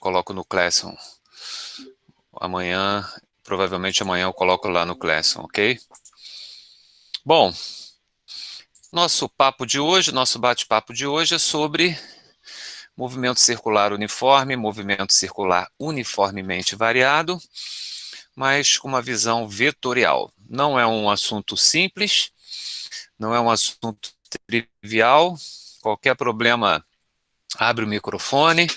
coloco no Classroom. Amanhã, provavelmente amanhã eu coloco lá no Classroom, ok? Bom, nosso bate-papo de hoje é sobre movimento circular uniforme, movimento circular uniformemente variado, mas com uma visão vetorial. Não é um assunto simples, não é um assunto trivial. Qualquer problema, abre o microfone.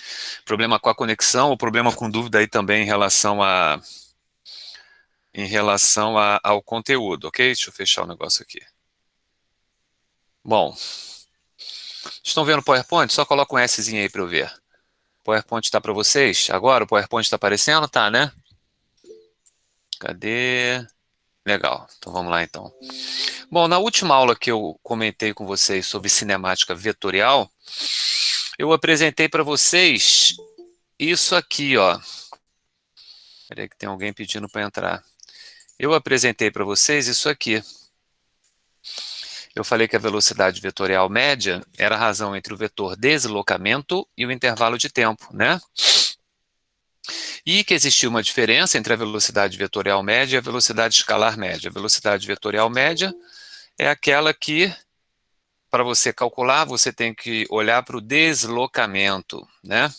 Problema com a conexão, ou problema com dúvida aí também ao conteúdo, ok? Deixa eu fechar o negócio aqui. Bom, estão vendo o PowerPoint? Só coloca um Szinho aí para eu ver. O PowerPoint está para vocês? Agora o PowerPoint está aparecendo? Tá, né? Cadê? Legal, então vamos lá então. Bom, na última aula que eu comentei com vocês sobre cinemática vetorial, eu apresentei para vocês isso aqui, ó. Peraí que tem alguém pedindo para entrar. Eu apresentei para vocês isso aqui. Eu falei que a velocidade vetorial média era a razão entre o vetor deslocamento e o intervalo de tempo, né? E que existia uma diferença entre a velocidade vetorial média e a velocidade escalar média. A velocidade vetorial média é aquela que, para você calcular, você tem que olhar para o deslocamento, né?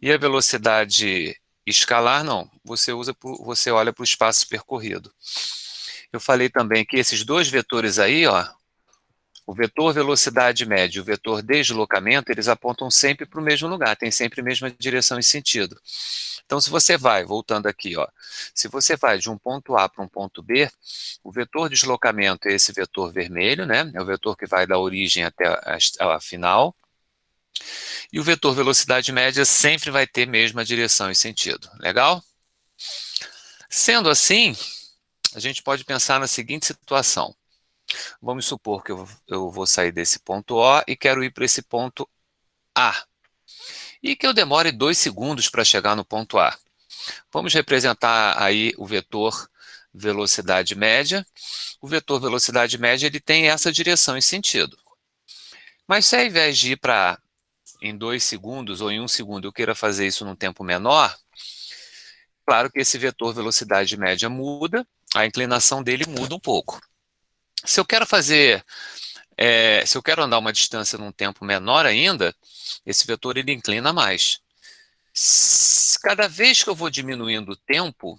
E a velocidade escalar, não. Você olha para o espaço percorrido. Eu falei também que esses dois vetores aí, ó, o vetor velocidade média e o vetor deslocamento, eles apontam sempre para o mesmo lugar, tem sempre a mesma direção e sentido. Então, se você vai, voltando aqui, ó, se você vai de um ponto A para um ponto B, o vetor deslocamento é esse vetor vermelho, né? É o vetor que vai da origem até a final. E o vetor velocidade média sempre vai ter a mesma direção e sentido. Legal? Sendo assim, a gente pode pensar na seguinte situação. Vamos supor que eu vou sair desse ponto O e quero ir para esse ponto A. E que eu demore 2 segundos para chegar no ponto A. Vamos representar aí o vetor velocidade média. O vetor velocidade média ele tem essa direção e sentido. Mas se ao invés de ir para em 2 segundos ou em 1 segundo eu queira fazer isso num tempo menor, claro que esse vetor velocidade média muda, a inclinação dele muda um pouco. Se eu quero se eu quero andar uma distância num tempo menor ainda, esse vetor ele inclina mais. Cada vez que eu vou diminuindo o tempo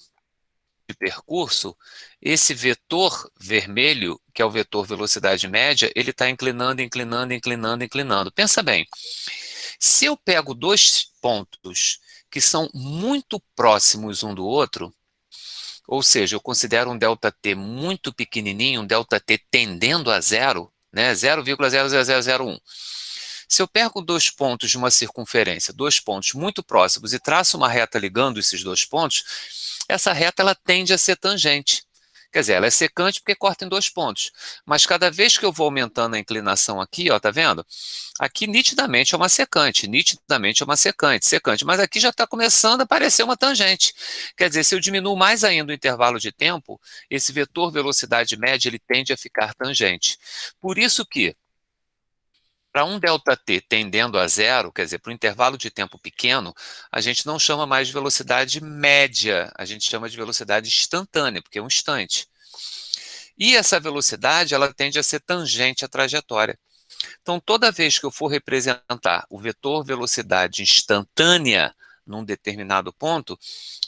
de percurso, esse vetor vermelho, que é o vetor velocidade média, ele está inclinando, inclinando, inclinando, inclinando. Pensa bem, se eu pego dois pontos que são muito próximos um do outro, ou seja, eu considero um ΔT muito pequenininho, um ΔT tendendo a zero, né, 0,00001. Se eu pego dois pontos de uma circunferência, dois pontos muito próximos, e traço uma reta ligando esses dois pontos, essa reta ela tende a ser tangente. Quer dizer, ela é secante porque corta em dois pontos. Mas cada vez que eu vou aumentando a inclinação aqui, ó, tá vendo? Aqui nitidamente é uma secante, nitidamente é uma secante. Mas aqui já está começando a aparecer uma tangente. Quer dizer, se eu diminuo mais ainda o intervalo de tempo, esse vetor velocidade média ele tende a ficar tangente. Por isso que, para um ΔT tendendo a zero, quer dizer, para um intervalo de tempo pequeno, a gente não chama mais de velocidade média, a gente chama de velocidade instantânea, porque é um instante. E essa velocidade, ela tende a ser tangente à trajetória. Então, toda vez que eu for representar o vetor velocidade instantânea num determinado ponto,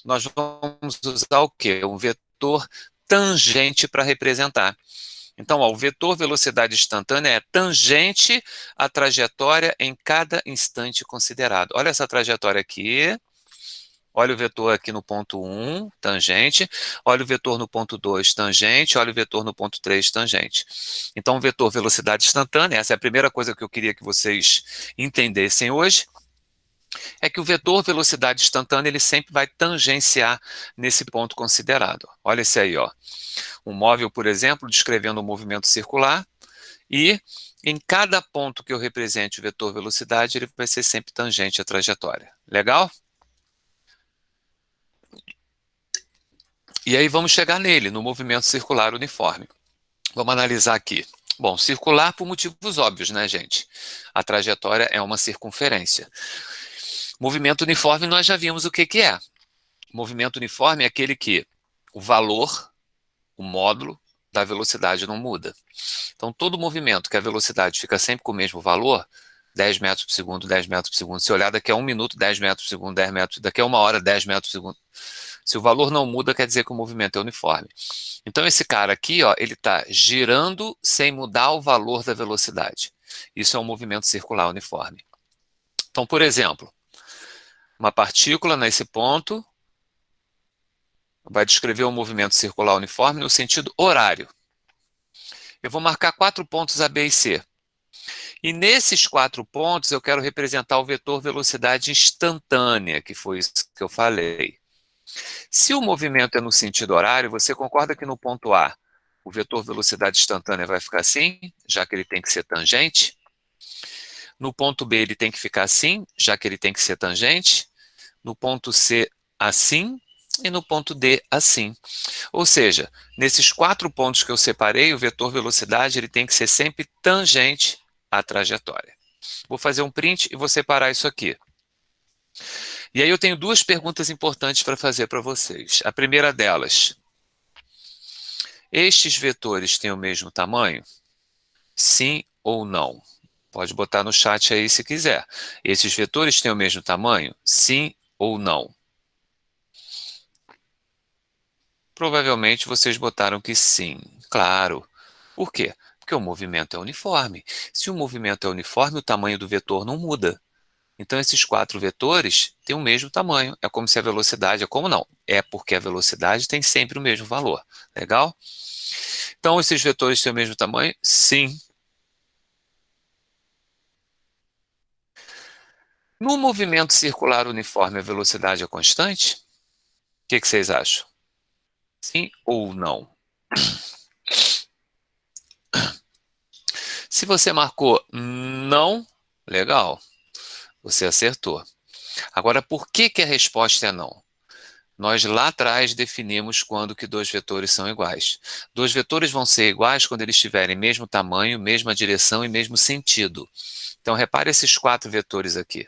nós vamos usar o quê? Um vetor tangente para representar. Então, ó, o vetor velocidade instantânea é tangente à trajetória em cada instante considerado. Olha essa trajetória aqui. Olha o vetor aqui no ponto 1, tangente. Olha o vetor no ponto 2, tangente. Olha o vetor no ponto 3, tangente. Então, o vetor velocidade instantânea, essa é a primeira coisa que eu queria que vocês entendessem hoje, é que o vetor velocidade instantânea ele sempre vai tangenciar nesse ponto considerado. Olha esse aí, ó. Um móvel, por exemplo, descrevendo um movimento circular, e em cada ponto que eu represente o vetor velocidade, ele vai ser sempre tangente à trajetória. Legal? E aí vamos chegar nele, no movimento circular uniforme. Vamos analisar aqui. Bom, circular por motivos óbvios, né, gente? A trajetória é uma circunferência. Movimento uniforme nós já vimos o que que é. Movimento uniforme é aquele que o valor, o módulo da velocidade não muda. Então, todo movimento que a velocidade fica sempre com o mesmo valor, 10 metros por segundo, 10 metros por segundo, se olhar daqui a 1 minuto, 10 metros por segundo, 10 metros, daqui a 1 hora, 10 metros por segundo. Se o valor não muda, quer dizer que o movimento é uniforme. Então, esse cara aqui, ó, ele está girando sem mudar o valor da velocidade. Isso é um movimento circular uniforme. Então, por exemplo, uma partícula nesse ponto vai descrever um movimento circular uniforme no sentido horário. Eu vou marcar 4 pontos A, B e C. E nesses 4 pontos eu quero representar o vetor velocidade instantânea, que foi isso que eu falei. Se o movimento é no sentido horário, você concorda que no ponto A o vetor velocidade instantânea vai ficar assim, já que ele tem que ser tangente? No ponto B ele tem que ficar assim, já que ele tem que ser tangente? No ponto C, assim, e no ponto D, assim. Ou seja, nesses 4 pontos que eu separei, o vetor velocidade ele tem que ser sempre tangente à trajetória. Vou fazer um print e vou separar isso aqui. E aí eu tenho 2 perguntas importantes para fazer para vocês. A primeira delas, estes vetores têm o mesmo tamanho? Sim ou não? Pode botar no chat aí se quiser. Esses vetores têm o mesmo tamanho? Sim ou não? Provavelmente vocês botaram que sim. Claro. Por quê? Porque o movimento é uniforme. Se o movimento é uniforme, o tamanho do vetor não muda. Então, esses 4 vetores têm o mesmo tamanho. É como se a velocidade... É como não? É porque a velocidade tem sempre o mesmo valor. Legal? Então, esses vetores têm o mesmo tamanho? Sim. No movimento circular uniforme, a velocidade é constante? O que vocês acham? Sim ou não? Se você marcou não, legal, você acertou. Agora, por que que a resposta é não? Nós lá atrás definimos quando que 2 vetores são iguais. 2 vetores vão ser iguais quando eles tiverem mesmo tamanho, mesma direção e mesmo sentido. Então, repare esses 4 vetores aqui.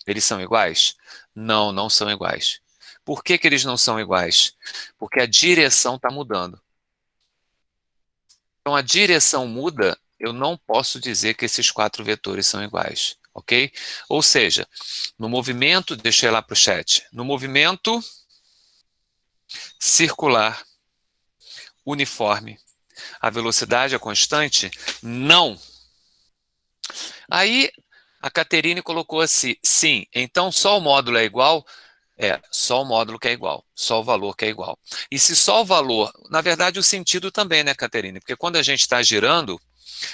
Eles são iguais? Não, não são iguais. Por que que eles não são iguais? Porque a direção está mudando. Então, a direção muda, eu não posso dizer que esses 4 vetores são iguais, ok? Ou seja, no movimento, deixa eu ir lá para o chat, no movimento circular uniforme, a velocidade é constante? Não. Aí, a Caterine colocou assim, sim, então só o módulo é igual? É, só o módulo que é igual, só o valor que é igual. E se só o valor, na verdade o sentido também, né, Caterine? Porque quando a gente está girando,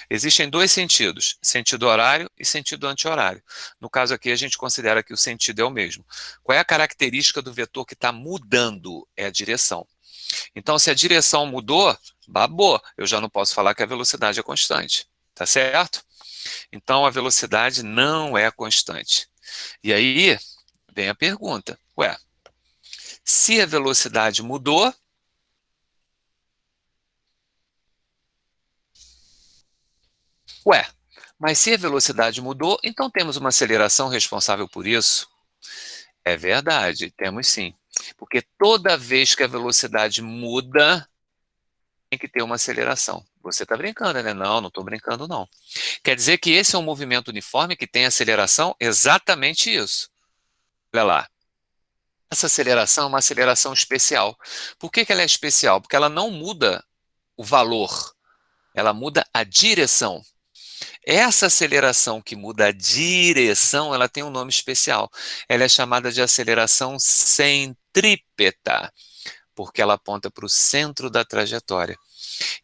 existem 2 sentidos, sentido horário e sentido anti-horário. No caso aqui, a gente considera que o sentido é o mesmo. Qual é a característica do vetor que está mudando? É a direção. Então, se a direção mudou, babou. Eu já não posso falar que a velocidade é constante. Tá certo? Então, a velocidade não é constante. E aí, vem a pergunta. Ué, se a velocidade mudou, mas se a velocidade mudou, então temos uma aceleração responsável por isso? É verdade, temos sim. Porque toda vez que a velocidade muda, tem que ter uma aceleração. Você está brincando, né? Não, não estou brincando, não. Quer dizer que esse é um movimento uniforme que tem aceleração? Exatamente isso. Olha lá. Essa aceleração é uma aceleração especial. Por que que ela é especial? Porque ela não muda o valor, ela muda a direção. Essa aceleração que muda a direção, ela tem um nome especial. Ela é chamada de aceleração centrípeta, porque ela aponta para o centro da trajetória.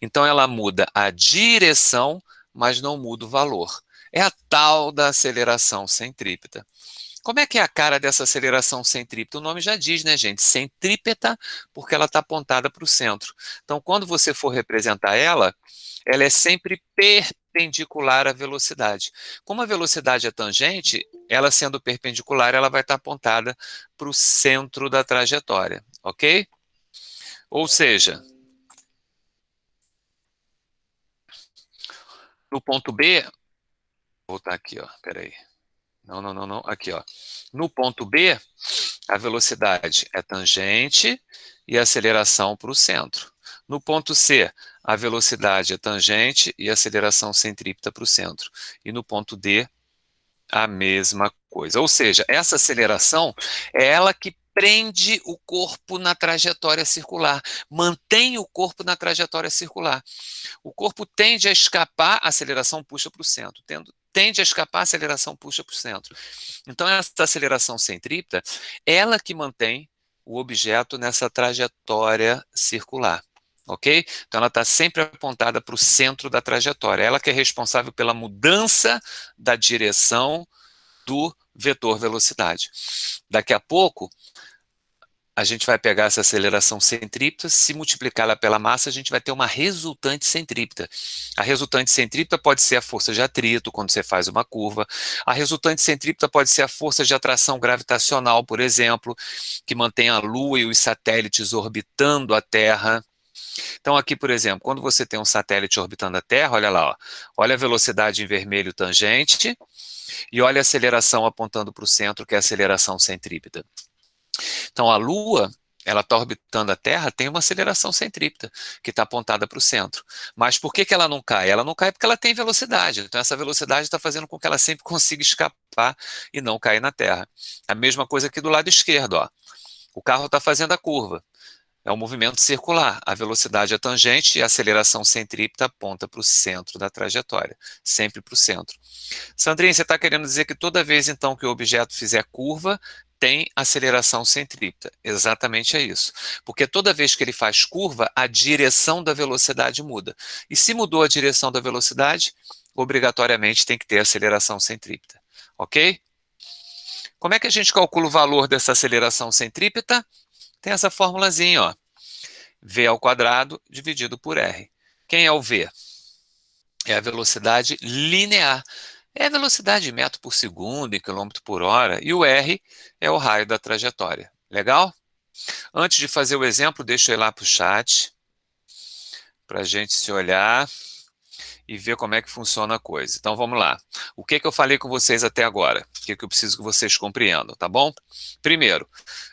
Então, ela muda a direção, mas não muda o valor. É a tal da aceleração centrípeta. Como é que é a cara dessa aceleração centrípeta? O nome já diz, né, gente? Centrípeta, porque ela está apontada para o centro. Então, quando você for representar ela, ela é sempre perpendicular à velocidade. Como a velocidade é tangente, ela sendo perpendicular, ela vai estar apontada para o centro da trajetória, ok? Ou seja, no ponto B, vou voltar aqui, ó, peraí. Não, não, não, não. Aqui, ó. No ponto B, a velocidade é tangente e a aceleração para o centro. No ponto C, a velocidade é tangente e a aceleração centrípeta para o centro. E no ponto D, a mesma coisa. Ou seja, essa aceleração é ela que prende o corpo na trajetória circular, mantém o corpo na trajetória circular. O corpo tende a escapar, a aceleração puxa para o centro. Tende a escapar, a aceleração puxa para o centro. Então, essa aceleração centrípeta, ela que mantém o objeto nessa trajetória circular. Ok? Então, ela está sempre apontada para o centro da trajetória. Ela que é responsável pela mudança da direção do vetor velocidade. Daqui a pouco, a gente vai pegar essa aceleração centrípeta, se multiplicá-la pela massa, a gente vai ter uma resultante centrípeta. A resultante centrípeta pode ser a força de atrito, quando você faz uma curva. A resultante centrípeta pode ser a força de atração gravitacional, por exemplo, que mantém a Lua e os satélites orbitando a Terra. Então, aqui, por exemplo, quando você tem um satélite orbitando a Terra, olha lá, ó, olha a velocidade em vermelho tangente e olha a aceleração apontando para o centro, que é a aceleração centrípeta. Então, a Lua, ela está orbitando a Terra, tem uma aceleração centrípeta, que está apontada para o centro. Mas por que que ela não cai? Ela não cai porque ela tem velocidade. Então, essa velocidade está fazendo com que ela sempre consiga escapar e não cair na Terra. A mesma coisa aqui do lado esquerdo, ó. O carro está fazendo a curva. É um movimento circular. A velocidade é tangente e a aceleração centrípeta aponta para o centro da trajetória, sempre para o centro. Sandrinha, você está querendo dizer que toda vez, então, que o objeto fizer curva, tem aceleração centrípeta. Exatamente é isso. Porque toda vez que ele faz curva, a direção da velocidade muda. E se mudou a direção da velocidade, obrigatoriamente tem que ter aceleração centrípeta. Ok? Como é que a gente calcula o valor dessa aceleração centrípeta? Tem essa formulazinha, ó. V ao quadrado dividido por R. Quem é o V? É a velocidade linear. É a velocidade em metro por segundo, em quilômetro por hora, e o R é o raio da trajetória. Legal? Antes de fazer o exemplo, deixa eu ir lá para o chat, para a gente se olhar e ver como é que funciona a coisa. Então vamos lá. O que que eu falei com vocês até agora? O que que eu preciso que vocês compreendam, tá bom? Primeiro,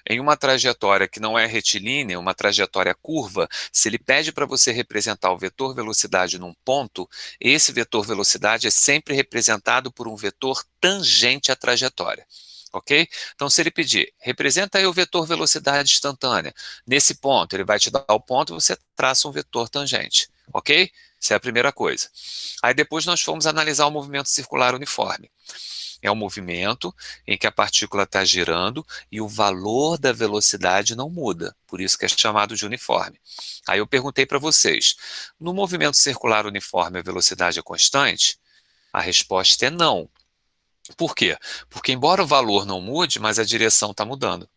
em uma trajetória que não é retilínea, uma trajetória curva, se ele pede para você representar o vetor velocidade num ponto, esse vetor velocidade é sempre representado por um vetor tangente à trajetória. Ok? Então, se ele pedir, representa aí o vetor velocidade instantânea. Nesse ponto, ele vai te dar o ponto e você traça um vetor tangente. Ok? Essa é a primeira coisa. Aí depois nós fomos analisar o movimento circular uniforme. É um movimento em que a partícula está girando e o valor da velocidade não muda, por isso que é chamado de uniforme. Aí eu perguntei para vocês, no movimento circular uniforme a velocidade é constante? A resposta é não. Por quê? Porque embora o valor não mude, mas a direção está mudando.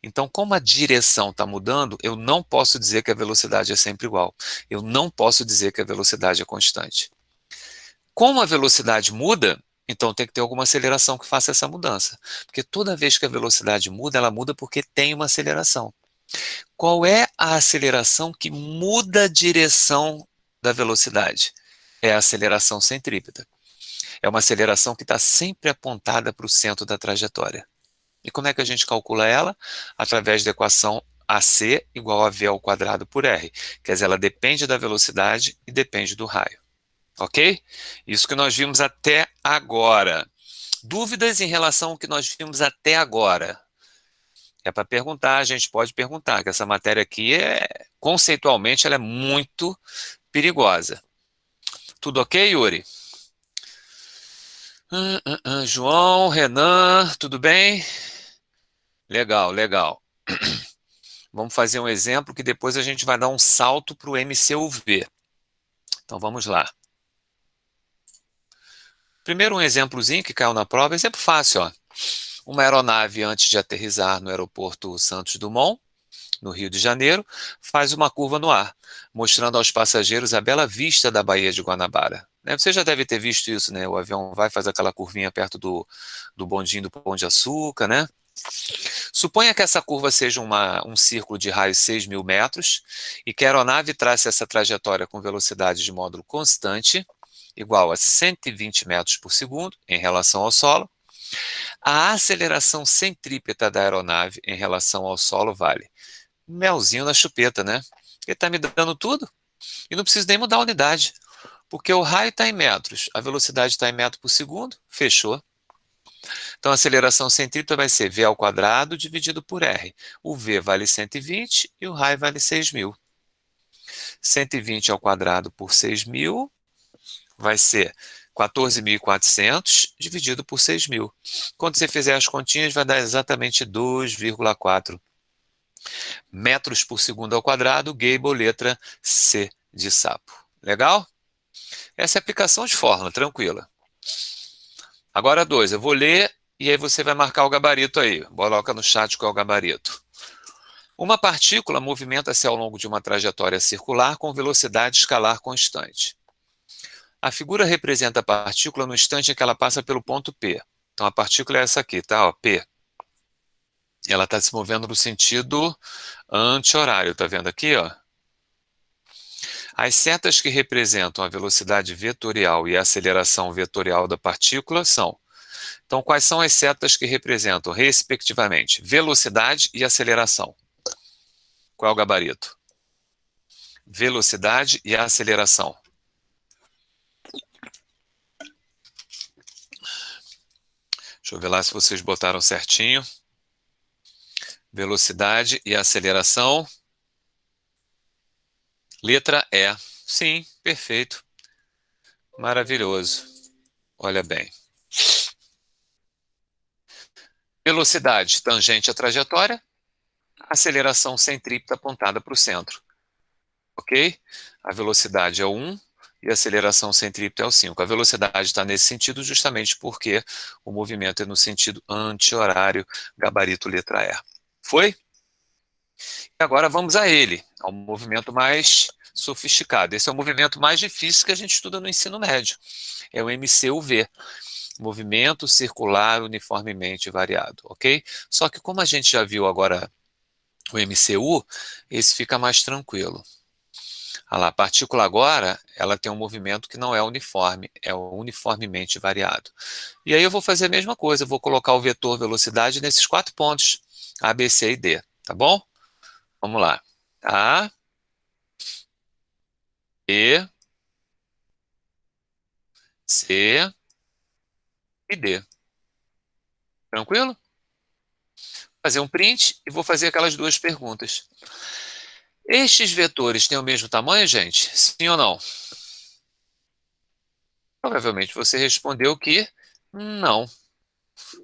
Então, como a direção está mudando, eu não posso dizer que a velocidade é sempre igual. Eu não posso dizer que a velocidade é constante. Como a velocidade muda, então tem que ter alguma aceleração que faça essa mudança. Porque toda vez que a velocidade muda, ela muda porque tem uma aceleração. Qual é a aceleração que muda a direção da velocidade? É a aceleração centrípeta. É uma aceleração que está sempre apontada para o centro da trajetória. E como é que a gente calcula ela? Através da equação AC igual a V ao quadrado por R. Quer dizer, ela depende da velocidade e depende do raio. Ok? Isso que nós vimos até agora. Dúvidas em relação ao que nós vimos até agora? É para perguntar, a gente pode perguntar, que essa matéria aqui conceitualmente, ela é muito perigosa. Tudo ok, Yuri? João, Renan, tudo bem? Legal, legal. Vamos fazer um exemplo que depois a gente vai dar um salto para o MCUV. Então vamos lá. Primeiro um exemplozinho que caiu na prova, exemplo fácil, ó. Uma aeronave antes de aterrissar no aeroporto Santos Dumont, no Rio de Janeiro, faz uma curva no ar, mostrando aos passageiros a bela vista da Baía de Guanabara. Né, você já deve ter visto isso, né? O avião vai fazer aquela curvinha perto do bondinho do Pão de Açúcar, né? Suponha que essa curva seja um círculo de raio 6.000 metros e que a aeronave trace essa trajetória com velocidade de módulo constante, igual a 120 metros por segundo em relação ao solo. A aceleração centrípeta da aeronave em relação ao solo vale. Melzinho na chupeta, né? Ele está me dando tudo e não preciso nem mudar a unidade, porque o raio está em metros, a velocidade está em metro por segundo, fechou. Então, a aceleração centrípeta vai ser v ao quadrado dividido por r. O v vale 120 e o raio vale 6.000. 120 ao quadrado por 6.000 vai ser 14.400 dividido por 6.000. Quando você fizer as continhas, vai dar exatamente 2,4 metros por segundo ao quadrado, Gable, letra C de sapo. Legal? Essa é a aplicação de fórmula, tranquila. Agora 2, eu vou ler e aí você vai marcar o gabarito aí. Coloca no chat qual é o gabarito. Uma partícula movimenta-se ao longo de uma trajetória circular com velocidade escalar constante. A figura representa a partícula no instante em que ela passa pelo ponto P. Então, a partícula é essa aqui, tá? Ó, P. Ela está se movendo no sentido anti-horário, tá vendo aqui, ó? As setas que representam a velocidade vetorial e a aceleração vetorial da partícula são... Então, quais são as setas que representam, respectivamente, velocidade e aceleração? Qual é o gabarito? Velocidade e aceleração. Deixa eu ver lá se vocês botaram certinho. Velocidade e aceleração. Letra E. Sim, perfeito. Maravilhoso. Olha bem. Velocidade tangente à trajetória. Aceleração centrípeta apontada para o centro. Ok? A velocidade é 1 e a aceleração centrípeta é o 5. A velocidade está nesse sentido justamente porque o movimento é no sentido anti-horário, gabarito letra E. Foi? E agora vamos a ele, ao movimento mais sofisticado. Esse é o movimento mais difícil que a gente estuda no ensino médio. É o MCUV, movimento circular uniformemente variado, ok? Só que como a gente já viu agora o MCU, esse fica mais tranquilo. Olha lá, a partícula agora, ela tem um movimento que não é uniforme, é uniformemente variado. E aí eu vou fazer a mesma coisa, eu vou colocar o vetor velocidade nesses 4 pontos, A, B, C e D, tá bom? Vamos lá. A, B, C e D. Tranquilo? Vou fazer um print e vou fazer aquelas duas perguntas. Estes vetores têm o mesmo tamanho, gente? Sim ou não? Provavelmente você respondeu que não.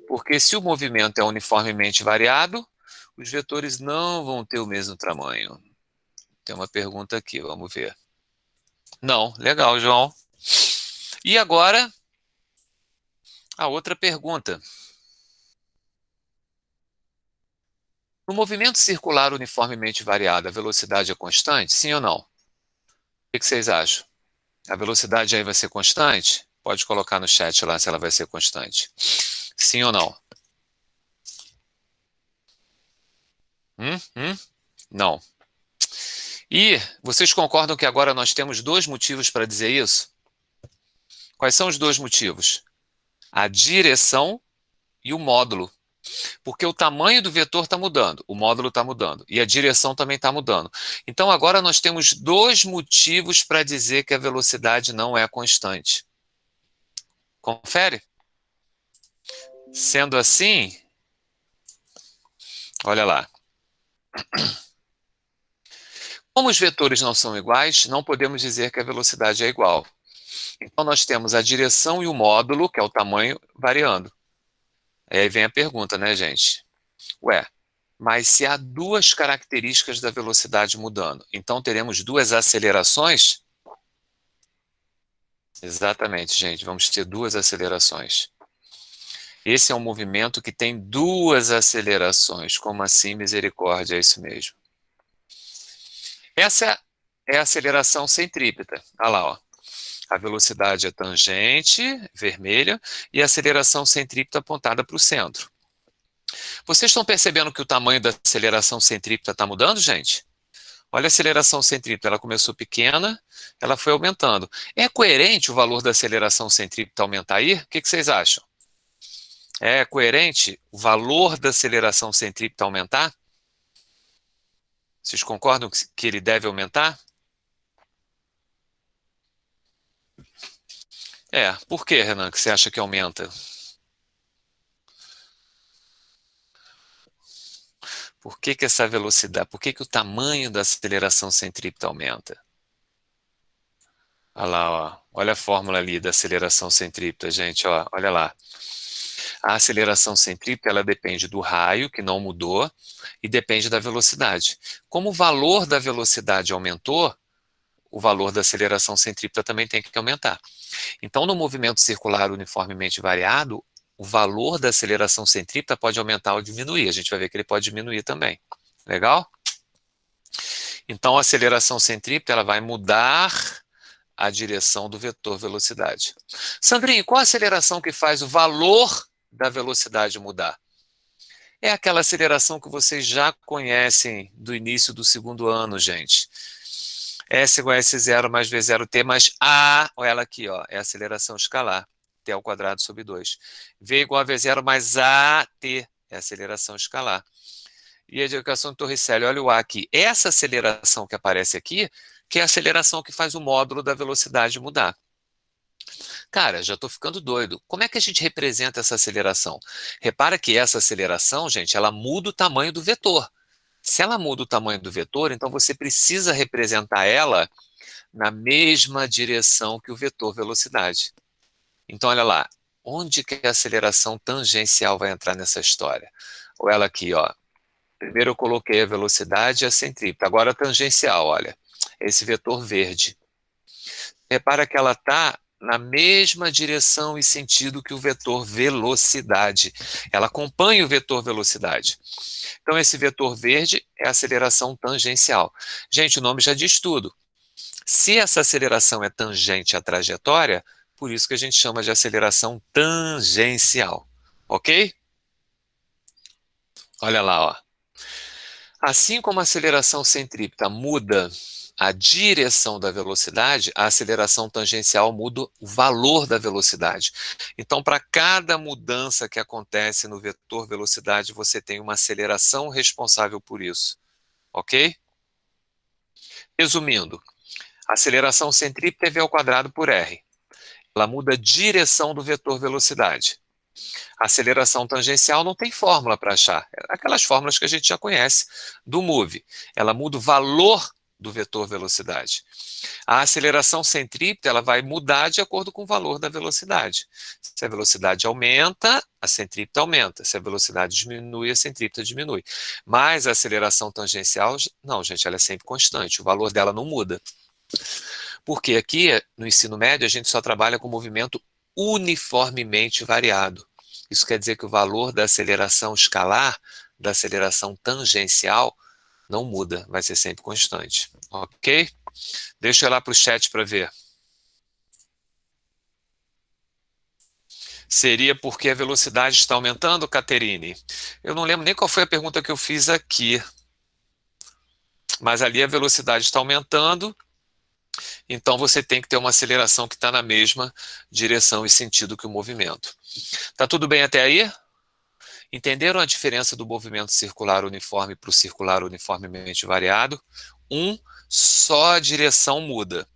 Porque se o movimento é uniformemente variado, os vetores não vão ter o mesmo tamanho. Tem uma pergunta aqui, vamos ver. Não, legal, João. E agora, a outra pergunta. No movimento circular uniformemente variado, a velocidade é constante? Sim ou não? O que vocês acham? A velocidade aí vai ser constante? Pode colocar no chat lá se ela vai ser constante. Sim ou não? Não. E vocês concordam que agora nós temos 2 motivos para dizer isso? Quais são os 2 motivos? A direção e o módulo. Porque o tamanho do vetor está mudando, o módulo está mudando e a direção também está mudando. Então agora nós temos 2 motivos para dizer que a velocidade não é constante. Confere? Sendo assim, olha lá. Como os vetores não são iguais, não podemos dizer que a velocidade é igual. Então nós temos a direção e o módulo, que é o tamanho, variando. Aí vem a pergunta, né, gente? Ué, mas se há 2 características da velocidade mudando, então teremos 2 acelerações? Exatamente, gente, vamos ter 2 acelerações. Esse é um movimento que tem 2 acelerações. Como assim, misericórdia? É isso mesmo. Essa é a aceleração centrípeta. Olha lá, ó. A velocidade é tangente, vermelha, e a aceleração centrípeta apontada para o centro. Vocês estão percebendo que o tamanho da aceleração centrípeta está mudando, gente? Olha a aceleração centrípeta, ela começou pequena, ela foi aumentando. É coerente o valor da aceleração centrípeta aumentar aí? O que vocês acham? É coerente o valor da aceleração centrípeta aumentar? Vocês concordam que ele deve aumentar? Por que, Renan, que você acha que aumenta? Por que que essa velocidade, por que que o tamanho da aceleração centrípeta aumenta? Olha lá, ó. Olha a fórmula ali da aceleração centrípeta, gente, ó. Olha lá. A aceleração centrípeta, ela depende do raio, que não mudou, e depende da velocidade. Como o valor da velocidade aumentou, o valor da aceleração centrípeta também tem que aumentar. Então, no movimento circular uniformemente variado, o valor da aceleração centrípeta pode aumentar ou diminuir. A gente vai ver que ele pode diminuir também. Legal? Então, a aceleração centrípeta ela vai mudar a direção do vetor velocidade. Sandrinho, qual a aceleração que faz o valor da velocidade mudar? É aquela aceleração que vocês já conhecem do início do segundo ano, gente. S igual a S0 mais V0T mais A, olha ela aqui, ó, é a aceleração escalar, T ao quadrado sobre 2. V igual a V0 mais AT, é a aceleração escalar. E a equação de Torricelli, olha o A aqui. Essa aceleração que aparece aqui, que é a aceleração que faz o módulo da velocidade mudar. Cara, já estou ficando doido. Como é que a gente representa essa aceleração? Repara que essa aceleração, gente, ela muda o tamanho do vetor. Se ela muda o tamanho do vetor, então você precisa representar ela na mesma direção que o vetor velocidade. Então, olha lá, onde que a aceleração tangencial vai entrar nessa história? Ou ela aqui, ó. Primeiro eu coloquei a velocidade e a centrípeta. Agora a tangencial, olha. Esse vetor verde. Repara que ela está na mesma direção e sentido que o vetor velocidade. Ela acompanha o vetor velocidade. Então, esse vetor verde é a aceleração tangencial. Gente, o nome já diz tudo. Se essa aceleração é tangente à trajetória, por isso que a gente chama de aceleração tangencial. Ok? Olha lá, ó. Assim como a aceleração centrípeta muda a direção da velocidade, a aceleração tangencial muda o valor da velocidade. Então, para cada mudança que acontece no vetor velocidade, você tem uma aceleração responsável por isso. Ok? Resumindo, a aceleração centrípeta é v ao quadrado por r. Ela muda a direção do vetor velocidade. A aceleração tangencial não tem fórmula para achar. É aquelas fórmulas que a gente já conhece do MOVE. Ela muda o valor do vetor velocidade. A aceleração centrípeta ela vai mudar de acordo com o valor da velocidade. Se a velocidade aumenta, a centrípeta aumenta. Se a velocidade diminui, a centrípeta diminui. Mas a aceleração tangencial, não, gente, ela é sempre constante. O valor dela não muda. Porque aqui, no ensino médio, a gente só trabalha com movimento uniformemente variado. Isso quer dizer que o valor da aceleração escalar, da aceleração tangencial, não muda, vai ser sempre constante. Ok? Deixa eu ir lá para o chat para ver. Seria porque a velocidade está aumentando, Caterine? Eu não lembro nem qual foi a pergunta que eu fiz aqui. Mas ali a velocidade está aumentando, então você tem que ter uma aceleração que está na mesma direção e sentido que o movimento. Tá tudo bem até aí? Entenderam a diferença do movimento circular uniforme para o circular uniformemente variado? Só a direção muda.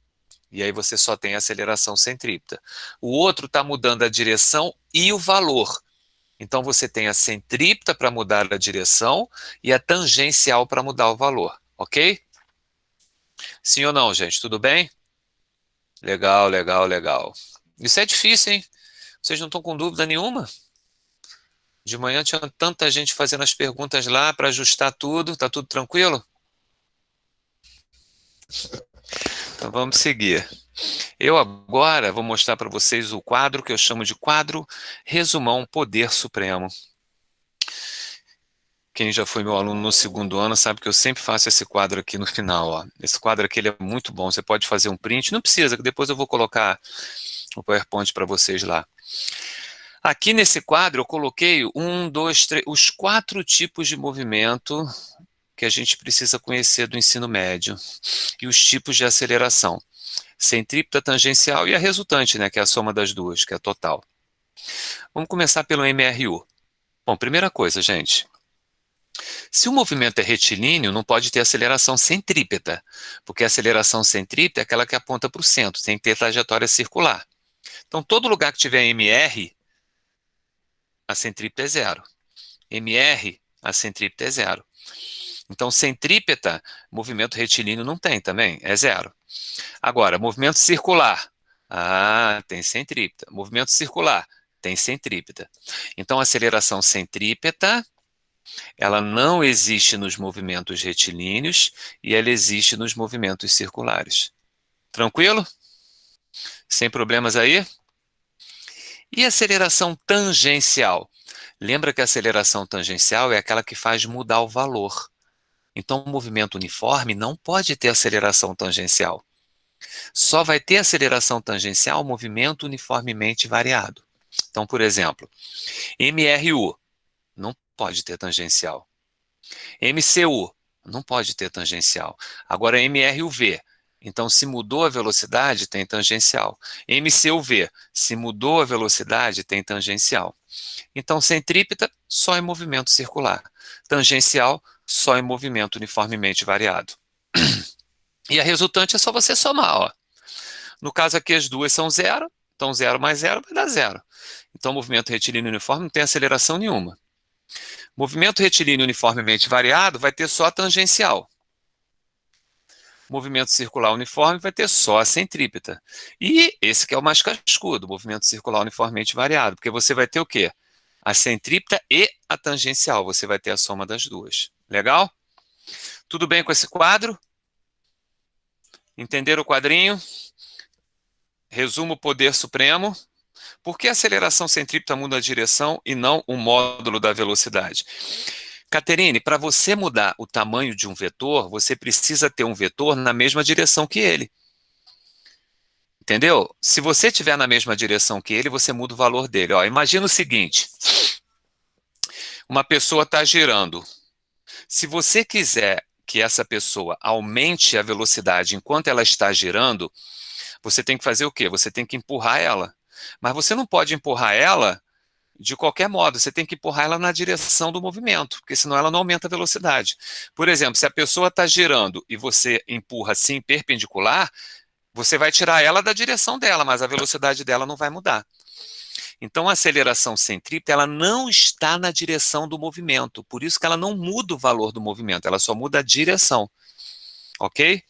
E aí você só tem a aceleração centrípeta. O outro está mudando a direção e o valor. Então você tem a centrípeta para mudar a direção e a tangencial para mudar o valor. Ok? Sim ou não, gente? Tudo bem? Legal, legal, legal. Isso é difícil, hein? Vocês não estão com dúvida nenhuma? De manhã tinha tanta gente fazendo as perguntas lá para ajustar tudo. Tá tudo tranquilo? Então vamos seguir. Eu agora vou mostrar para vocês o quadro que eu chamo de quadro Resumão Poder Supremo. Quem já foi meu aluno no segundo ano sabe que eu sempre faço esse quadro aqui no final. Ó. Esse quadro aqui ele é muito bom. Você pode fazer um print. Não precisa, que depois eu vou colocar o PowerPoint para vocês lá. Aqui nesse quadro eu coloquei os 4 tipos de movimento que a gente precisa conhecer do ensino médio e os tipos de aceleração. Centrípeta, tangencial e a resultante, né, que é a soma das duas, que é a total. Vamos começar pelo MRU. Bom, primeira coisa, gente. Se o movimento é retilíneo, não pode ter aceleração centrípeta, porque a aceleração centrípeta é aquela que aponta para o centro, tem que ter trajetória circular. Então, todo lugar que tiver MR, a centrípeta é zero. MR, a centrípeta é zero. Então, centrípeta, movimento retilíneo não tem também, é zero. Agora, movimento circular. Ah, tem centrípeta. Movimento circular, tem centrípeta. Então, a aceleração centrípeta, ela não existe nos movimentos retilíneos e ela existe nos movimentos circulares. Tranquilo? Sem problemas aí? E a aceleração tangencial? Lembra que a aceleração tangencial é aquela que faz mudar o valor. Então, o movimento uniforme não pode ter aceleração tangencial. Só vai ter aceleração tangencial o movimento uniformemente variado. Então, por exemplo, MRU não pode ter tangencial. MCU não pode ter tangencial. Agora, MRUV. Então, se mudou a velocidade, tem tangencial. MCUV, se mudou a velocidade, tem tangencial. Então, centrípeta, só em movimento circular. Tangencial, só em movimento uniformemente variado. E a resultante é só você somar, ó. No caso aqui, as duas são zero, então 0 mais 0 vai dar 0. Então, o movimento retilíneo uniforme não tem aceleração nenhuma. Movimento retilíneo uniformemente variado vai ter só a tangencial. Movimento circular uniforme vai ter só a centrípeta. E esse que é o mais cascudo, movimento circular uniformemente variado, porque você vai ter o quê? A centrípeta e a tangencial, você vai ter a soma das duas. Legal? Tudo bem com esse quadro? Entenderam o quadrinho? Resumo: poder supremo. Por que a aceleração centrípeta muda a direção e não o módulo da velocidade? Caterine, para você mudar o tamanho de um vetor, você precisa ter um vetor na mesma direção que ele. Entendeu? Se você estiver na mesma direção que ele, você muda o valor dele. Ó, imagina o seguinte: uma pessoa está girando. Se você quiser que essa pessoa aumente a velocidade enquanto ela está girando, você tem que fazer o quê? Você tem que empurrar ela. Mas você não pode empurrar ela de qualquer modo, você tem que empurrar ela na direção do movimento, porque senão ela não aumenta a velocidade. Por exemplo, se a pessoa está girando e você empurra assim perpendicular, você vai tirar ela da direção dela, mas a velocidade dela não vai mudar. Então, a aceleração centrípeta, ela não está na direção do movimento, por isso que ela não muda o valor do movimento, ela só muda a direção, ok?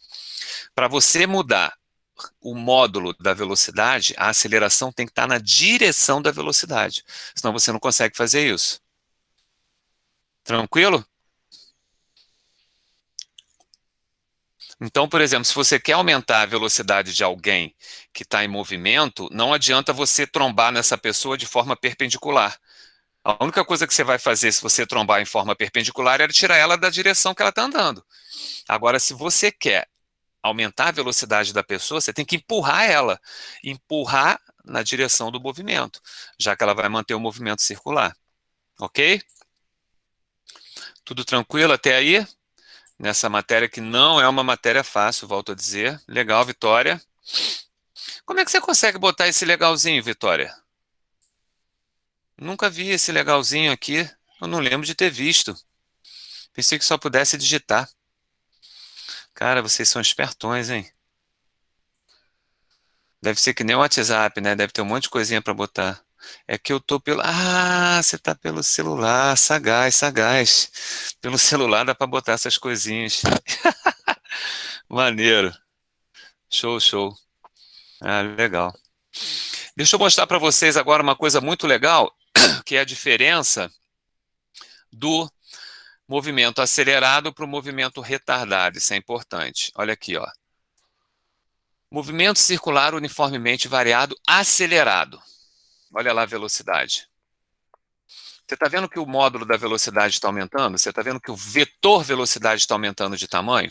Para você mudar o módulo da velocidade, a aceleração tem que estar na direção da velocidade, senão você não consegue fazer isso. Tranquilo? Então, por exemplo, se você quer aumentar a velocidade de alguém que está em movimento, não adianta você trombar nessa pessoa de forma perpendicular. A única coisa que você vai fazer se você trombar em forma perpendicular é tirar ela da direção que ela está andando. Agora, se você quer aumentar a velocidade da pessoa, você tem que empurrar ela. Empurrar na direção do movimento, já que ela vai manter o movimento circular. Ok? Tudo tranquilo até aí? Nessa matéria que não é uma matéria fácil, volto a dizer. Legal, Vitória. Como é que você consegue botar esse legalzinho, Vitória? Nunca vi esse legalzinho aqui. Eu não lembro de ter visto. Pensei que só pudesse digitar. Cara, vocês são espertões, hein? Deve ser que nem o WhatsApp, né? Deve ter um monte de coisinha para botar. É que eu tô pelo. Ah, você tá pelo celular. Sagaz, sagaz. Pelo celular dá para botar essas coisinhas. Maneiro. Show, show. Ah, legal. Deixa eu mostrar para vocês agora uma coisa muito legal, que é a diferença do movimento acelerado para o movimento retardado. Isso é importante. Olha aqui, ó. Movimento circular uniformemente variado acelerado. Olha lá a velocidade. Você está vendo que o módulo da velocidade está aumentando? Você está vendo que o vetor velocidade está aumentando de tamanho?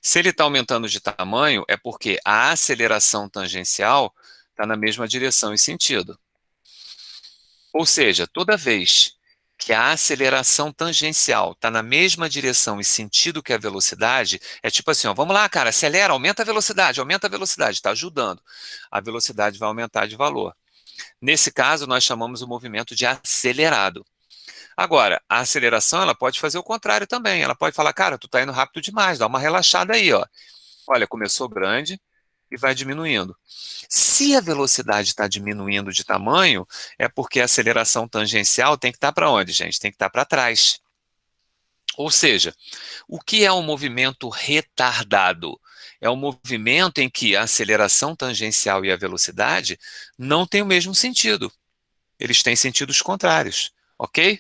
Se ele está aumentando de tamanho, é porque a aceleração tangencial está na mesma direção e sentido. Ou seja, toda vez que a aceleração tangencial está na mesma direção e sentido que a velocidade, é tipo assim, ó, vamos lá, cara, acelera, aumenta a velocidade, está ajudando. A velocidade vai aumentar de valor. Nesse caso, nós chamamos o movimento de acelerado. Agora, a aceleração, ela pode fazer o contrário também. Ela pode falar, cara, tu tá indo rápido demais, dá uma relaxada aí, ó. Olha, começou grande e vai diminuindo. Se a velocidade está diminuindo de tamanho, é porque a aceleração tangencial tem que estar para onde, gente? Tem que estar para trás. Ou seja, o que é um movimento retardado? É um movimento em que a aceleração tangencial e a velocidade não têm o mesmo sentido. Eles têm sentidos contrários, ok?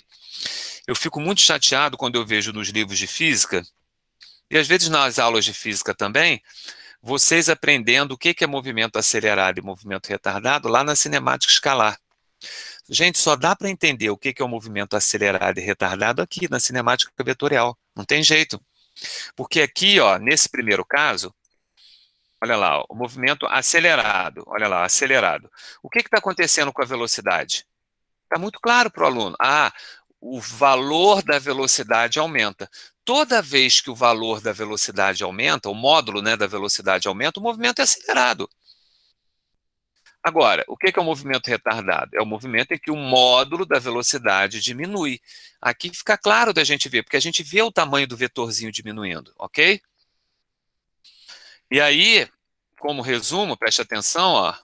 Eu fico muito chateado quando eu vejo nos livros de física, e às vezes nas aulas de física também, vocês aprendendo o que é movimento acelerado e movimento retardado lá na cinemática escalar. Gente, só dá para entender o que é o movimento acelerado e retardado aqui na cinemática vetorial. Não tem jeito. Porque aqui, ó, nesse primeiro caso, olha lá, ó, o movimento acelerado, olha lá, acelerado. O que está acontecendo com a velocidade? Está muito claro para o aluno. Ah, o valor da velocidade aumenta. Toda vez que o valor da velocidade aumenta, o módulo, né, da velocidade aumenta, o movimento é acelerado. Agora, o que é o movimento retardado? É o movimento em que o módulo da velocidade diminui. Aqui fica claro da gente ver, porque a gente vê o tamanho do vetorzinho diminuindo, ok? E aí, como resumo, preste atenção, ó.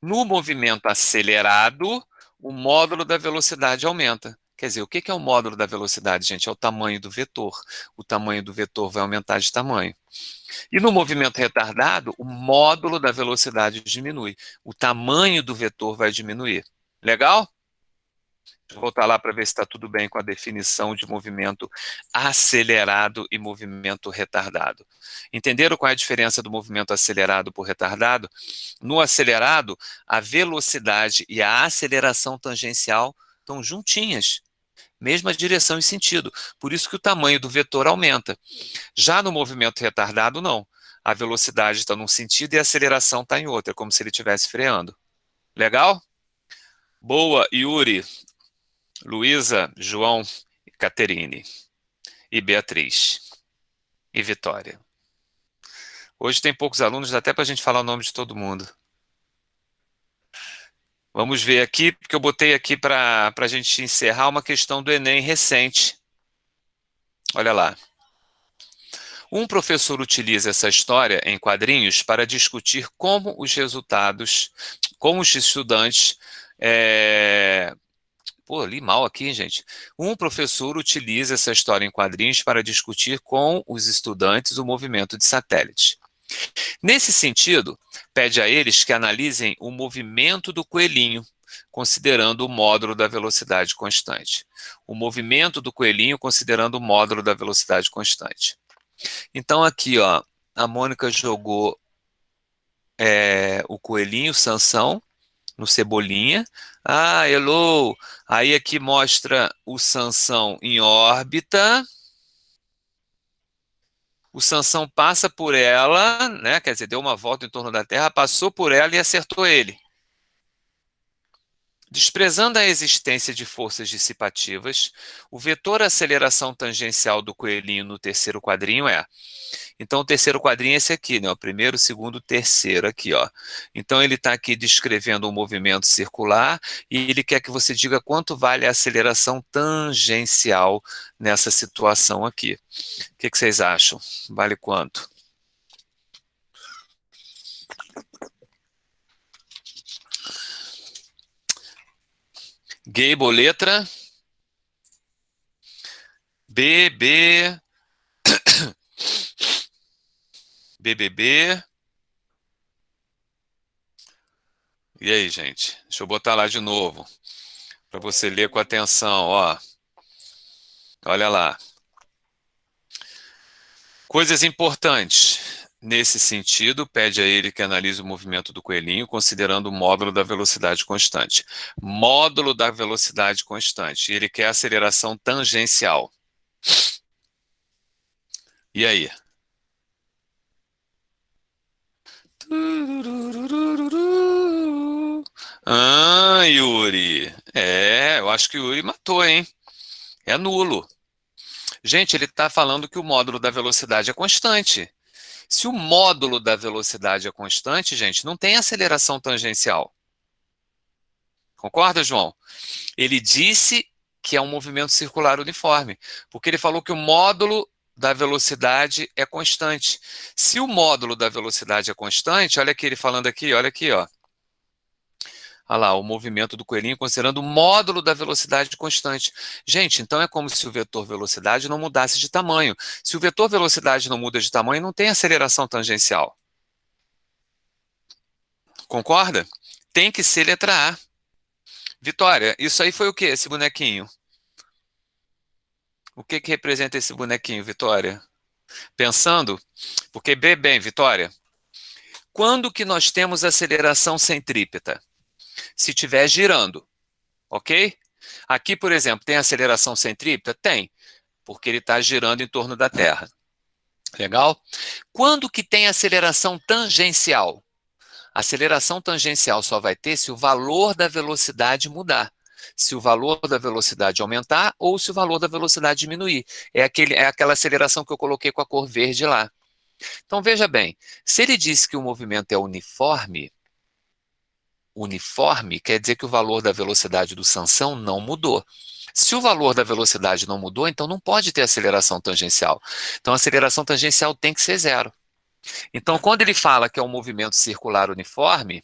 No movimento acelerado, o módulo da velocidade aumenta. Quer dizer, o que é o módulo da velocidade, gente? É o tamanho do vetor. O tamanho do vetor vai aumentar de tamanho. E no movimento retardado, o módulo da velocidade diminui. O tamanho do vetor vai diminuir. Legal? Vou voltar lá para ver se está tudo bem com a definição de movimento acelerado e movimento retardado. Entenderam qual é a diferença do movimento acelerado por retardado? No acelerado, a velocidade e a aceleração tangencial estão juntinhas, mesma direção e sentido. Por isso que o tamanho do vetor aumenta. Já no movimento retardado, não. A velocidade está num sentido e a aceleração está em outro, é como se ele estivesse freando. Legal? Boa, Yuri, Luísa, João, Caterine e Beatriz e Vitória. Hoje tem poucos alunos, dá até para a gente falar o nome de todo mundo. Vamos ver aqui, porque eu botei aqui para a gente encerrar uma questão do Enem recente. Olha lá. Um professor utiliza essa história em quadrinhos para discutir como os resultados, como os estudantes. Pô, li mal aqui, gente. Um professor utiliza essa história em quadrinhos para discutir com os estudantes o movimento de satélites. Nesse sentido, pede a eles que analisem o movimento do coelhinho, considerando o módulo da velocidade constante. O movimento do coelhinho considerando o módulo da velocidade constante. Então aqui, ó, a Mônica jogou o coelhinho, Sansão, no Cebolinha. Ah, hello! Aí aqui mostra o Sansão em órbita. O Sansão passa por ela, né? Quer dizer, deu uma volta em torno da Terra, passou por ela e acertou ele. Desprezando a existência de forças dissipativas, o vetor aceleração tangencial do coelhinho no terceiro quadrinho é. Então, o terceiro quadrinho é esse aqui, né? O primeiro, segundo, terceiro aqui, ó. Então, ele está aqui descrevendo um movimento circular e ele quer que você diga quanto vale a aceleração tangencial nessa situação aqui. O que vocês acham? Vale quanto? Gable, letra B, B, BBB. E aí, gente? Deixa eu botar lá de novo, para você ler com atenção, ó. Olha lá. Coisas importantes. Nesse sentido, pede a ele que analise o movimento do coelhinho, considerando o módulo da velocidade constante. Módulo da velocidade constante. E ele quer aceleração tangencial. E aí? Ah, Yuri. Eu acho que o Yuri matou, hein? É nulo. Gente, ele está falando que o módulo da velocidade é constante. Se o módulo da velocidade é constante, gente, não tem aceleração tangencial. Concorda, João? Ele disse que é um movimento circular uniforme, porque ele falou que o módulo da velocidade é constante. Se o módulo da velocidade é constante, olha aqui ele falando aqui, olha aqui, ó. Olha lá, o movimento do coelhinho considerando o módulo da velocidade constante. Gente, então é como se o vetor velocidade não mudasse de tamanho. Se o vetor velocidade não muda de tamanho, não tem aceleração tangencial. Concorda? Tem que ser letra A. Vitória, isso aí foi o quê, esse bonequinho? O que que representa esse bonequinho, Vitória? Pensando, porque bem, Vitória, quando que nós temos aceleração centrípeta? Se estiver girando, ok? Aqui, por exemplo, tem aceleração centrípeta? Tem, porque ele está girando em torno da Terra. Legal? Quando que tem aceleração tangencial? A aceleração tangencial só vai ter se o valor da velocidade mudar. Se o valor da velocidade aumentar ou se o valor da velocidade diminuir. É aquela aceleração que eu coloquei com a cor verde lá. Então, veja bem, se ele disse que o movimento é uniforme, uniforme quer dizer que o valor da velocidade do Sansão não mudou. Se o valor da velocidade não mudou, então não pode ter aceleração tangencial. Então, a aceleração tangencial tem que ser zero. Então, quando ele fala que é um movimento circular uniforme,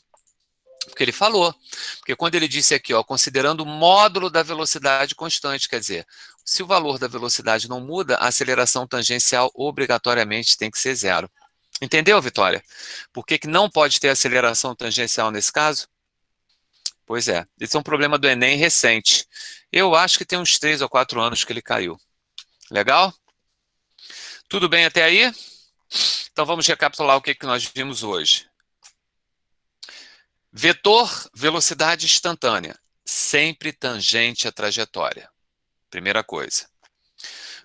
porque ele falou, porque quando ele disse aqui, ó, considerando o módulo da velocidade constante, quer dizer, se o valor da velocidade não muda, a aceleração tangencial obrigatoriamente tem que ser zero. Entendeu, Vitória? Por que que não pode ter aceleração tangencial nesse caso? Pois é, esse é um problema do Enem recente. Eu acho que tem uns 3 ou 4 anos que ele caiu. Legal? Tudo bem até aí? Então vamos recapitular o que que nós vimos hoje. Vetor, velocidade instantânea, sempre tangente à trajetória. Primeira coisa.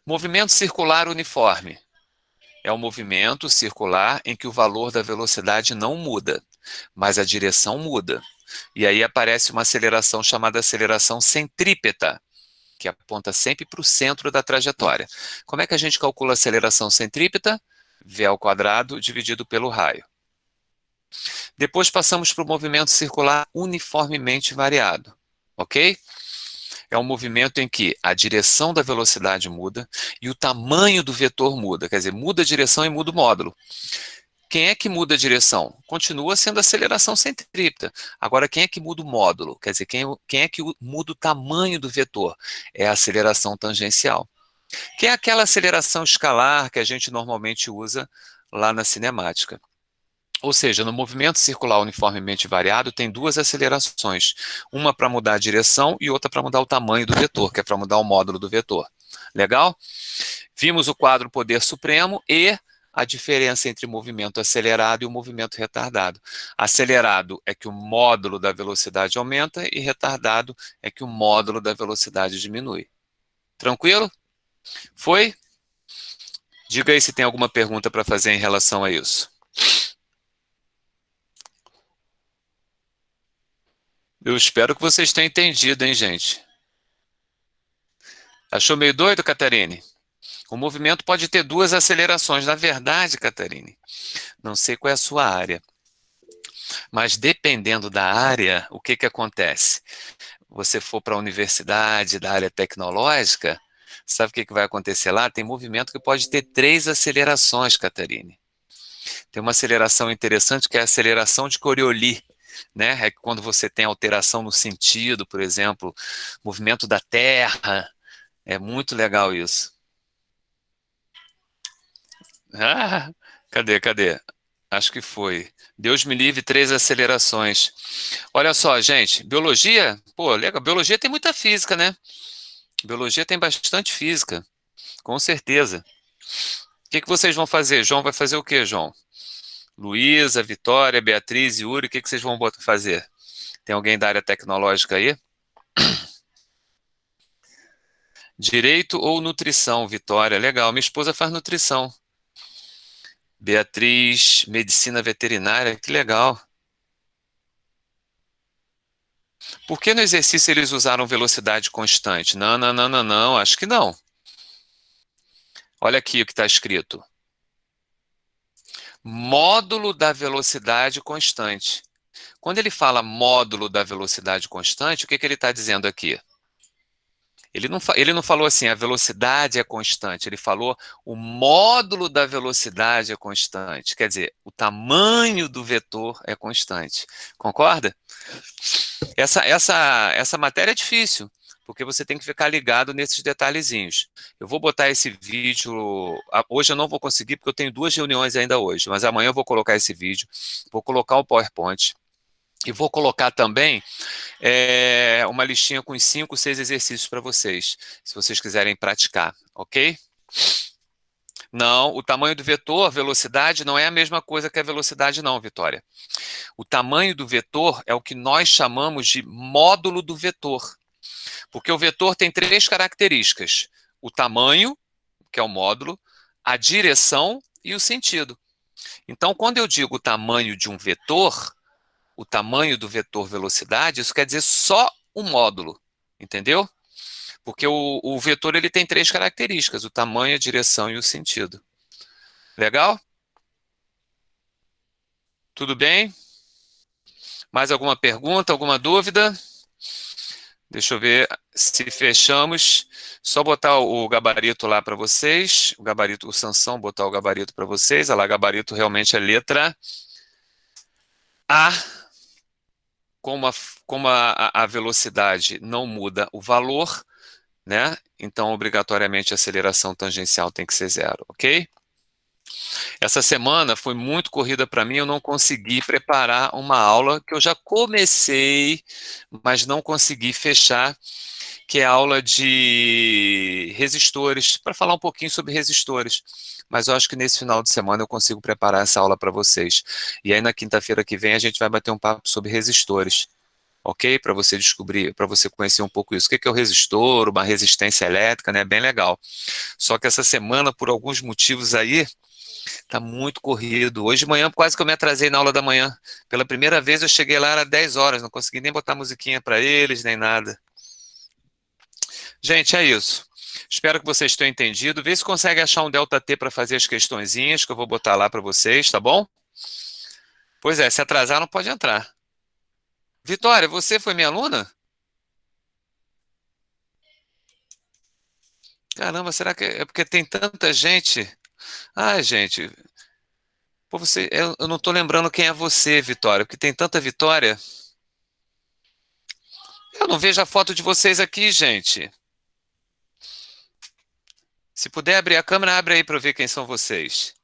Movimento circular uniforme. É um movimento circular em que o valor da velocidade não muda, mas a direção muda. E aí aparece uma aceleração chamada aceleração centrípeta, que aponta sempre para o centro da trajetória. Como é que a gente calcula a aceleração centrípeta? V ao quadrado dividido pelo raio. Depois passamos para o movimento circular uniformemente variado, ok? É um movimento em que a direção da velocidade muda e o tamanho do vetor muda, quer dizer, muda a direção e muda o módulo. Quem é que muda a direção? Continua sendo a aceleração centrípeta. Agora, quem é que muda o módulo? Quer dizer, quem é que muda o tamanho do vetor? É a aceleração tangencial. Que é aquela aceleração escalar que a gente normalmente usa lá na cinemática. Ou seja, no movimento circular uniformemente variado, tem duas acelerações. Uma para mudar a direção e outra para mudar o tamanho do vetor, que é para mudar o módulo do vetor. Legal? Vimos o quadro poder supremo e a diferença entre movimento acelerado e o movimento retardado. Acelerado é que o módulo da velocidade aumenta e retardado é que o módulo da velocidade diminui. Tranquilo? Foi? Diga aí se tem alguma pergunta para fazer em relação a isso. Eu espero que vocês tenham entendido, hein, gente? Achou meio doido, Catarine? O movimento pode ter duas acelerações. Na verdade, Catarine, não sei qual é a sua área, mas dependendo da área, o que que acontece? Você for para a universidade da área tecnológica, sabe o que que vai acontecer lá? Tem movimento que pode ter três acelerações, Catarine. Tem uma aceleração interessante que é a aceleração de Coriolis, né? É quando você tem alteração no sentido, por exemplo, movimento da Terra. É muito legal isso. Ah, cadê? Acho que foi. Deus me livre, três acelerações. Olha só, gente, biologia, pô, legal. Biologia tem muita física, né? Biologia tem bastante física, com certeza. O que que vocês vão fazer? João vai fazer o quê, João? Luísa, Vitória, Beatriz e Yuri, o que que vocês vão fazer? Tem alguém da área tecnológica aí? Direito ou nutrição, Vitória? Legal. Minha esposa faz nutrição. Beatriz, medicina veterinária, que legal. Por que no exercício eles usaram velocidade constante? Não, acho que não. Olha aqui o que está escrito. módulo da velocidade constante. Quando ele fala módulo da velocidade constante, o que ele está dizendo aqui? Ele não falou assim, a velocidade é constante, ele falou o módulo da velocidade é constante. Quer dizer, o tamanho do vetor é constante. Concorda? Essa matéria é difícil, porque você tem que ficar ligado nesses detalhezinhos. Eu vou botar esse vídeo. Hoje eu não vou conseguir, porque eu tenho 2 reuniões ainda hoje, mas amanhã eu vou colocar esse vídeo, vou colocar o PowerPoint. E vou colocar também uma listinha com 5, 6 exercícios para vocês, se vocês quiserem praticar, ok? Não, o tamanho do vetor, a velocidade, não é a mesma coisa que a velocidade não, Vitória. O tamanho do vetor é o que nós chamamos de módulo do vetor. Porque o vetor tem 3 características. O tamanho, que é o módulo, a direção e o sentido. Então, quando eu digo o tamanho de um vetor, o tamanho do vetor velocidade, isso quer dizer só o módulo, entendeu? Porque o vetor ele tem 3 características, o tamanho, a direção e o sentido. Legal? Tudo bem? Mais alguma pergunta, alguma dúvida? Deixa eu ver se fechamos. Só botar o gabarito lá para vocês. O gabarito, o Sansão, botar o gabarito para vocês. Olha lá, gabarito realmente é letra A. Como a velocidade não muda o valor, né? Então, obrigatoriamente, a aceleração tangencial tem que ser 0, ok? Essa semana foi muito corrida para mim, eu não consegui preparar uma aula que eu já comecei, mas não consegui fechar, que é a aula de resistores, para falar um pouquinho sobre resistores. Mas eu acho que nesse final de semana eu consigo preparar essa aula para vocês. E aí na quinta-feira que vem a gente vai bater um papo sobre resistores. Ok? Para você descobrir, para você conhecer um pouco isso. O que é o resistor, uma resistência elétrica, né? Bem legal. Só que essa semana, por alguns motivos aí, tá muito corrido. Hoje de manhã, quase que eu me atrasei na aula da manhã. Pela primeira vez eu cheguei lá, era 10 horas, não consegui nem botar musiquinha para eles, nem nada. Gente, é isso. Espero que vocês tenham entendido. Vê se consegue achar um delta T para fazer as questõezinhas, que eu vou botar lá para vocês, tá bom? Pois é, se atrasar não pode entrar. Vitória, você foi minha aluna? Caramba, será que é porque tem tanta gente? Ai, gente, pô, eu não tô lembrando quem é você, Vitória, porque tem tanta Vitória. Eu não vejo a foto de vocês aqui, gente. Se puder abrir a câmera, abre aí para eu ver quem são vocês.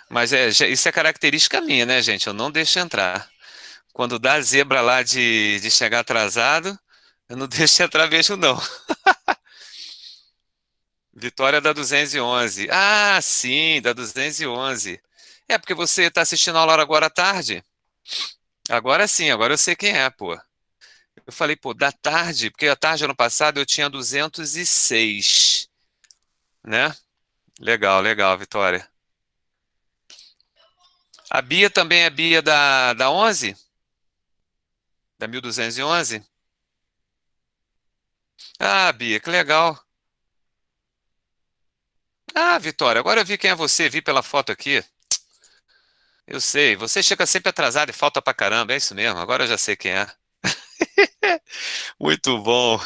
Mas isso é característica minha, né, gente? Eu não deixo entrar. Quando dá zebra lá de chegar atrasado, eu não deixo entrar mesmo, não. Vitória da 211. Ah, sim, da 211. É porque você está assistindo a aula agora à tarde? Agora sim, agora eu sei quem é, pô. Eu falei, pô, da tarde, porque a tarde ano passado eu tinha 206, né? Legal, legal, Vitória. A Bia também é Bia da 11? Da 1211? Ah, Bia, que legal. Ah, Vitória, agora eu vi quem é você, vi pela foto aqui. Eu sei, você chega sempre atrasado e falta pra caramba, é isso mesmo, agora eu já sei quem é. Muito bom.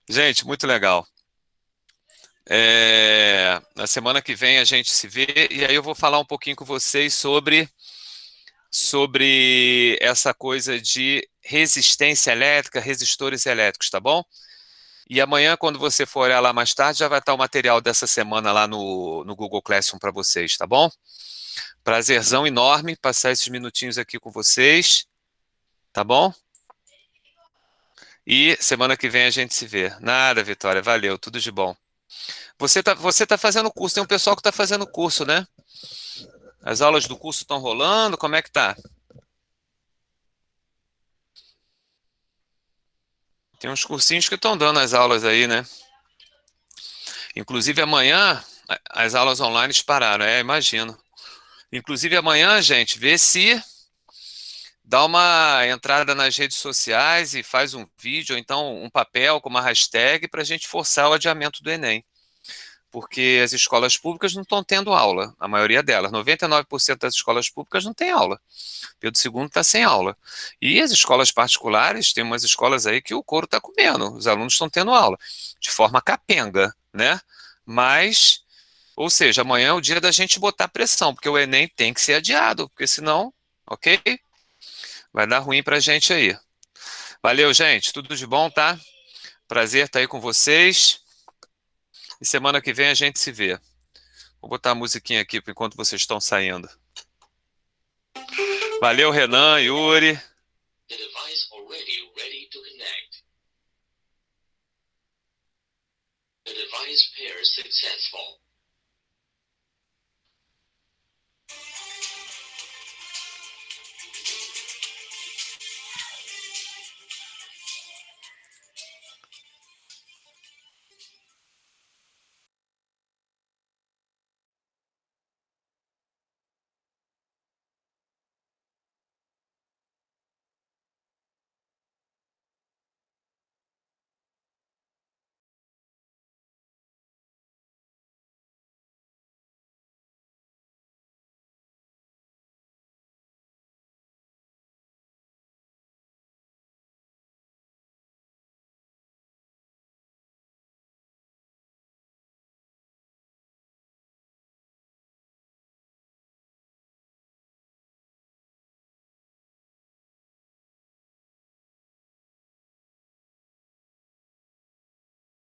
Gente, muito legal. Na semana que vem a gente se vê e aí eu vou falar um pouquinho com vocês sobre essa coisa de resistência elétrica, resistores elétricos, tá bom? E amanhã, quando você for olhar lá mais tarde, já vai estar o material dessa semana lá no Google Classroom para vocês, tá bom? Prazerzão enorme passar esses minutinhos aqui com vocês, tá bom? E semana que vem a gente se vê. Nada, Vitória, valeu, tudo de bom. Você tá fazendo curso, tem um pessoal que está fazendo curso, né? As aulas do curso estão rolando, como é que tá? Tem uns cursinhos que estão dando as aulas aí, né? Inclusive amanhã as aulas online pararam, imagino. Inclusive amanhã, gente, vê se dá uma entrada nas redes sociais e faz um vídeo, ou então um papel com uma hashtag para a gente forçar o adiamento do Enem. porque as escolas públicas não estão tendo aula, a maioria delas, 99% das escolas públicas não tem aula. Pedro II está sem aula. E as escolas particulares, tem umas escolas aí que o couro está comendo, os alunos estão tendo aula, de forma capenga, né? Mas, ou seja, amanhã é o dia da gente botar pressão, porque o Enem tem que ser adiado, porque senão, ok? Vai dar ruim pra gente aí. Valeu, gente, tudo de bom, tá? Prazer estar aí com vocês. E semana que vem a gente se vê. Vou botar a musiquinha aqui enquanto vocês estão saindo. Valeu, Renan, Yuri. The device already ready to connect. The device pair successful.